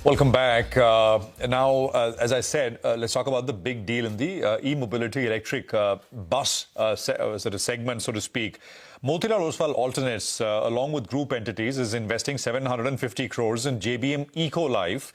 Welcome back. As I said, let's talk about the big deal in the e-mobility electric bus sort of segment, so to speak. Motilal Oswal Alternates, along with group entities, is investing 750 crores in JBM Ecolife,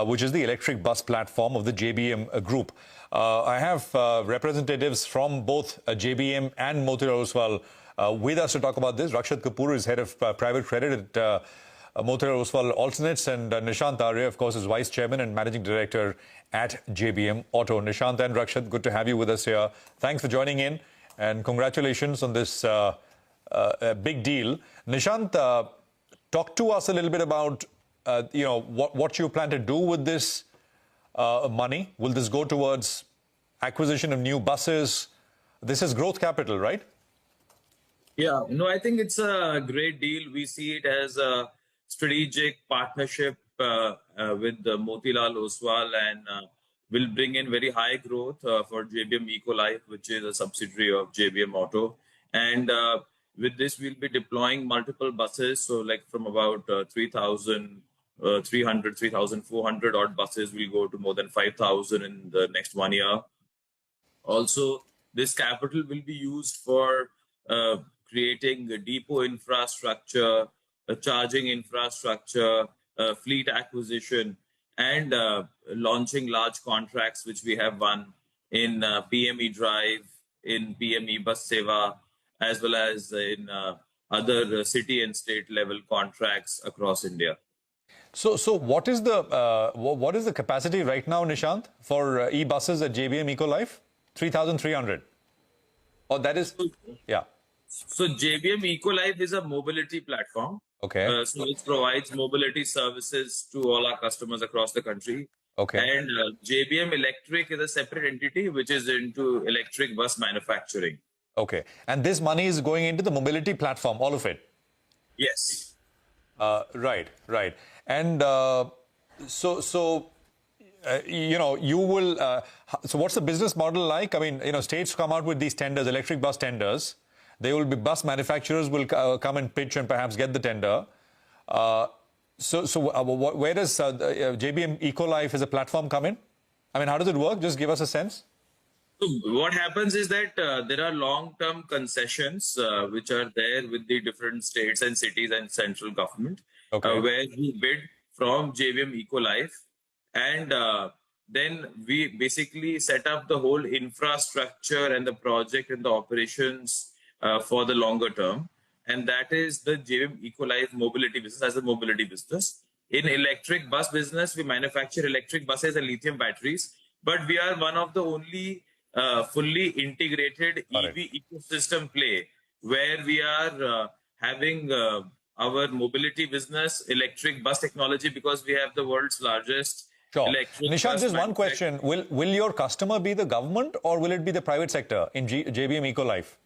which is the electric bus platform of the JBM group. I have representatives from both JBM and Motilal Oswal with us to talk about this. Rakshit Kapoor is head of private credit at Motilal Oswal Alternates, and Nishant Arya, of course, is Vice Chairman and Managing Director at JBM Auto. Nishant and Rakshit, good to have you with us here. Thanks for joining in, and congratulations on this big deal. Nishant, talk to us a little bit about what you plan to do with this money. Will this go towards acquisition of new buses? This is growth capital, right? Yeah, no, I think it's a great deal. We see it as a strategic partnership with Motilal Oswal, and will bring in very high growth for JBM Ecolife, which is a subsidiary of JBM Auto. And with this, we'll be deploying multiple buses. So like from about 3,400 odd buses, will go to more than 5,000 in the next 1 year. Also, this capital will be used for creating a depot infrastructure, a charging infrastructure, fleet acquisition, and launching large contracts, which we have won in PME Drive, in PME Bus Seva, as well as in other city and state level contracts across India. So what is the capacity right now, Nishant, for e-buses at JBM Ecolife? 3,300. Oh, that is, yeah. So JBM Ecolife is a mobility platform. Okay. So it provides mobility services to all our customers across the country. Okay. And JBM Electric is a separate entity which is into electric bus manufacturing. Okay. And this money is going into the mobility platform, all of it? Yes. Right. And you will, so what's the business model like? I mean, states come out with these tenders, electric bus tenders. They will be, bus manufacturers will come and pitch and perhaps get the tender. Where does JBM Ecolife as a platform come in? I mean, how does it work? Just give us a sense. So what happens is that there are long-term concessions which are there with the different states and cities and central government, okay, where we bid from JBM Ecolife, and then we basically set up the whole infrastructure and the project and the operations for the longer term. And that is the JBM Ecolife mobility business as a mobility business. In electric bus business, we manufacture electric buses and lithium batteries, but we are one of the only fully integrated EV ecosystem play, where we are having our mobility business, electric bus technology, because we have the world's largest electric Nishant, bus just one question. Will your customer be the government or will it be the private sector in JBM Ecolife?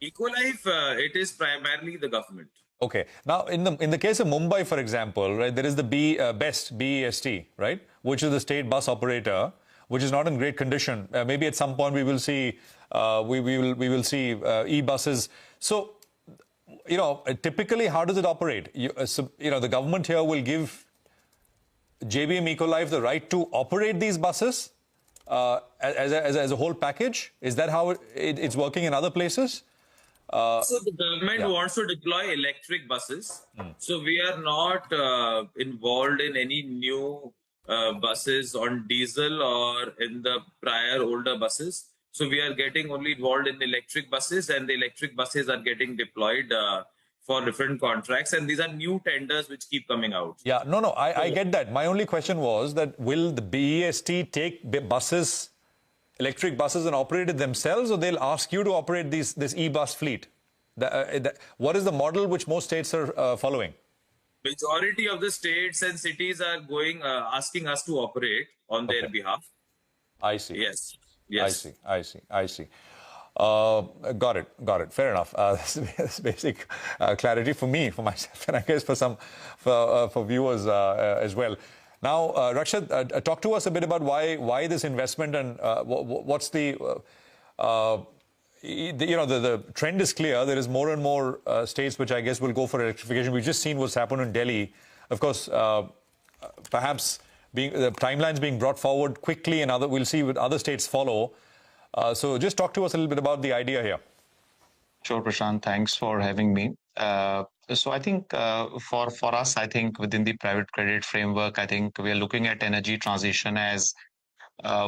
Ecolife, it is primarily the government. Okay. Now, in the case of Mumbai, for example, right, there is the BEST, right, which is the state bus operator, which is not in great condition. Maybe at some point we will see we will see e-buses. So, typically, how does it operate? The government here will give JBM Ecolife the right to operate these buses as a whole package. Is that how it's working in other places? So the government wants to deploy electric buses. So we are not involved in any new buses on diesel or in the prior older buses. So we are getting only involved in the electric buses, and the electric buses are getting deployed for different contracts. And these are new tenders which keep coming out. Yeah, no, I get that. My only question was that will the BEST take buses, electric buses, and operate it themselves, or they'll ask you to operate this e-bus fleet? What is the model which most states are following? Majority of the states and cities are going asking us to operate on their behalf. I see. Yes. I see. Got it. Fair enough. That's basic clarity for me, for myself, and I guess for viewers as well. Now, Rakshit, talk to us a bit about why this investment, and what's the trend is clear. There is more and more states which I guess will go for electrification. We've just seen what's happened in Delhi. Of course, perhaps the timelines being brought forward quickly, and we'll see what other states follow. So just talk to us a little bit about the idea here. Sure, Prashant. Thanks for having me. So I think for us, I think within the private credit framework, I think we are looking at energy transition as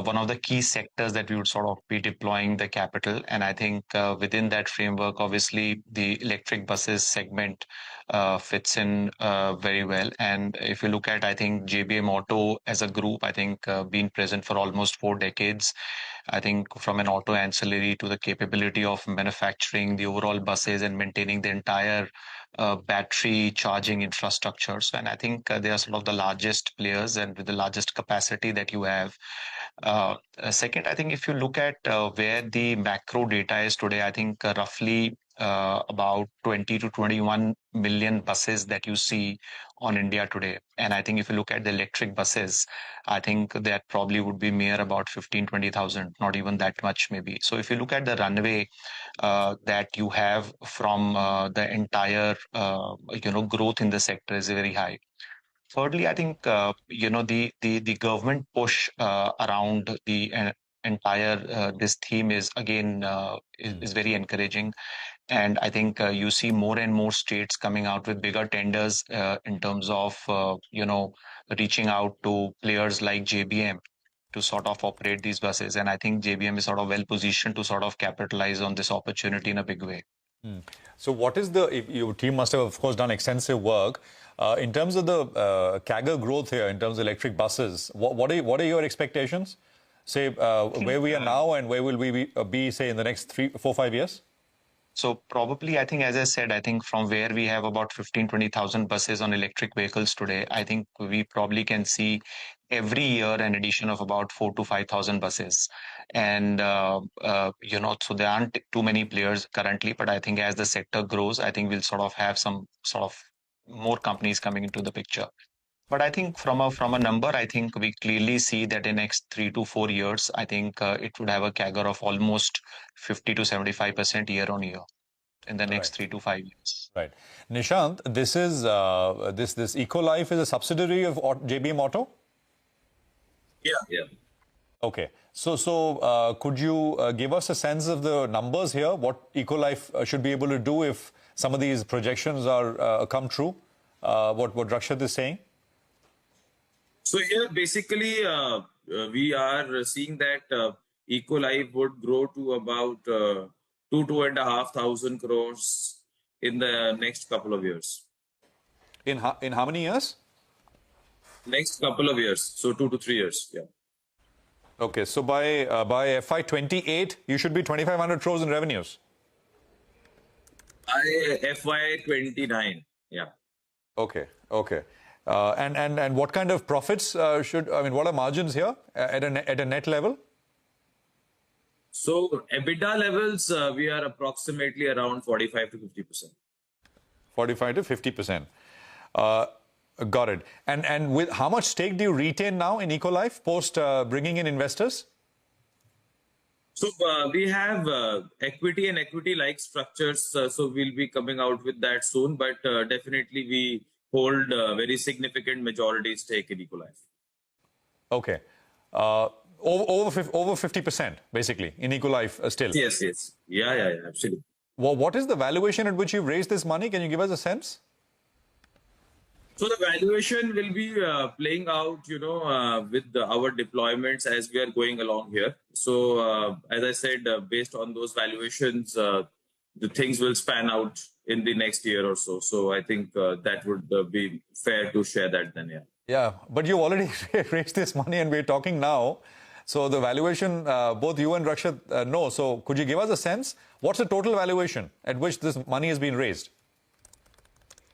one of the key sectors that we would sort of be deploying the capital. And I think within that framework, obviously, the electric buses segment fits in very well. And if you look at, I think, JBM Auto as a group, I think been present for almost 4 decades. I think from an auto ancillary to the capability of manufacturing the overall buses and maintaining the entire battery charging infrastructure. So, and I think they are sort of the largest players and with the largest capacity that you have. Second, I think if you look at where the macro data is today, I think roughly about 20 to 21 million buses that you see on India today. And I think if you look at the electric buses, I think that probably would be mere about 15, 20,000, not even that much maybe. So if you look at the runway that you have from the entire, growth in the sector is very high. Thirdly, I think the government push around the entire this theme is again is very encouraging, and I think you see more and more states coming out with bigger tenders in terms of reaching out to players like JBM to sort of operate these buses, and I think JBM is sort of well positioned to sort of capitalize on this opportunity in a big way. So what is your team must have, of course, done extensive work. In terms of the CAGR growth here, in terms of electric buses, what are your expectations? Say, where we are now and where will we be, say, in the next 3, 4, 5 years? So probably, I think, as I said, I think from where we have about 15, 20,000 buses on electric vehicles today, I think we probably can see every year an addition of about 4 to 5,000 buses. And, so there aren't too many players currently, but I think as the sector grows, I think we'll sort of have some sort of more companies coming into the picture. But I think from a number, I think we clearly see that in next 3 to 4 years, I think it would have a CAGR of almost 50 to 75% year on year in the next 3 to 5 years. Right. Nishant, this is this Ecolife is a subsidiary of JBM Auto? Yeah. Okay. So could you give us a sense of the numbers here? What Ecolife should be able to do if some of these projections are come true? What Rakshat is saying? So here, basically, we are seeing that Ecolife would grow to about 2,500 crores in the next couple of years. In how many years? Next couple of years, so 2 to 3 years. Yeah. Okay, so by FY28, you should be 2,500 crores in revenues. By FY29, yeah. Okay. And what kind of profits what are margins here at a net level? So EBITDA levels, we are approximately around 45 to 50%. 45 to 50%. Got it. And with how much stake do you retain now in Ecolife post bringing in investors? So we have equity and equity-like structures. So we'll be coming out with that soon. But definitely we hold a very significant majority stake in Ecolife. Okay. Over 50%, basically, in Ecolife still. Yes. Yeah, absolutely. Well, what is the valuation at which you've raised this money? Can you give us a sense? So the valuation will be playing out, with our deployments as we are going along here. So as I said, based on those valuations, the things will span out in the next year or so. So I think that would be fair to share that then, yeah. Yeah, but you already raised this money and we're talking now. So the valuation, both you and Rakshat know. So could you give us a sense? What's the total valuation at which this money has been raised?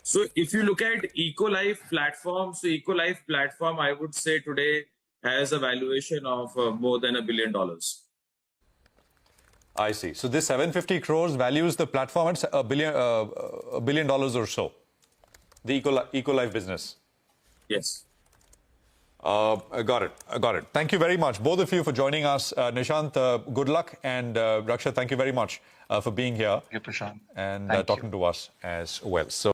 So if you look at Ecolife platform, so Ecolife platform, I would say today has a valuation of more than $1 billion. I see. So this 750 crores values the platform at $1 billion or so. The Ecolife business. Yes. Got it. Thank you very much, both of you, for joining us. Nishant, good luck, and Rakshat, thank you very much for being here. Thank you, Prashant. And talking to us as well. So.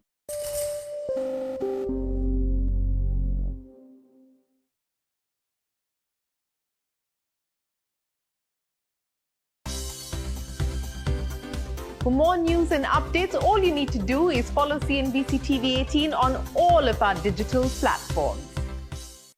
For more news and updates, all you need to do is follow CNBC TV18 on all of our digital platforms.